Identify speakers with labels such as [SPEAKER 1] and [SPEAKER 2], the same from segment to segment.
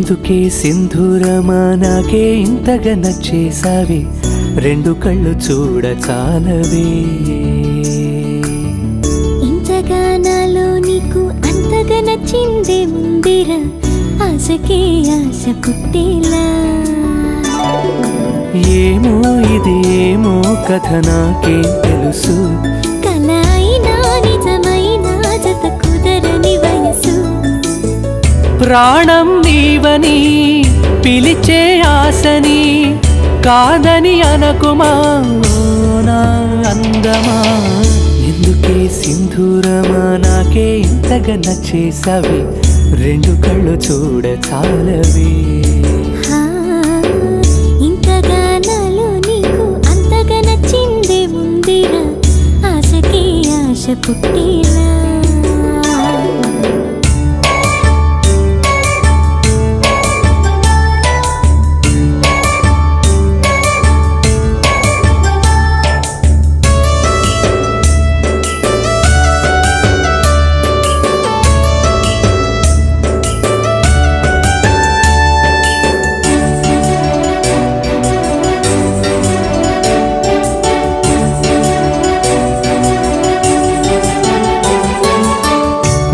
[SPEAKER 1] ఎందుకే సింధూరమా నాకే ఇంతగా నచ్చేసావి రెండు కళ్ళు చూడ చాలవే
[SPEAKER 2] ఇంతగా నాలో నీకు అంతగా నచ్చిందే ముందిరా ఆశకే ఆశ పుట్టేలా
[SPEAKER 1] ఏమో ఇది ఏమో కథ నాకేం తెలుసు
[SPEAKER 2] కల అయినా నిజమైనా జత కుదరని వయసు
[SPEAKER 1] ప్రాణం నీవని పిలిచే ఆశని కాదని అనకుమా నా అందమా ఎందుకే సింధూరమా నాకే ఇంతగా నచ్చేసావి రెండు కళ్ళు చూడ చాలవే
[SPEAKER 2] ఇంతగా నాలో నీకు అంతగా నచ్చిందే ముందిరా ఆశకి ఆశ పుట్టేలా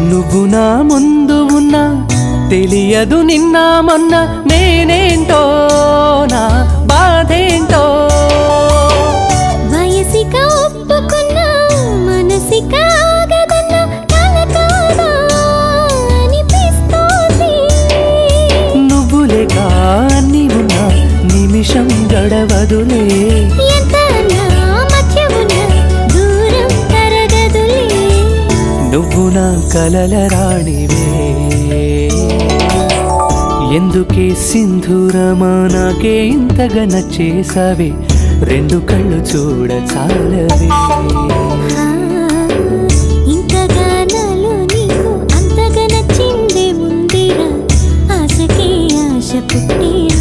[SPEAKER 1] నువ్వు నా ముందు ఉన్నా తెలియదు నిన్న మొన్న నేనేంటో నా బాధేంటో
[SPEAKER 2] వయసిక ఒప్పుకున్నా మనసిక ఆగదన్నా కలకాదా అనిపిస్తోంది
[SPEAKER 1] నువ్వు లేక అన్ని ఉన్నా నిమిషం గడవదులే
[SPEAKER 2] ఎంత మధ్య ఉన్న దూరం తరగదులే
[SPEAKER 1] నువ్వు నా కలల రాణివే ఎందుకే సింధూరమా నాకే ఇంతగా నచ్చేసావే రెండు కళ్ళు చూడ చాలవే
[SPEAKER 2] ఇంతగా నాలో నీకు అంతగా నచ్చిందే ముందిరా ఆశకి ఆశ పుట్టేలా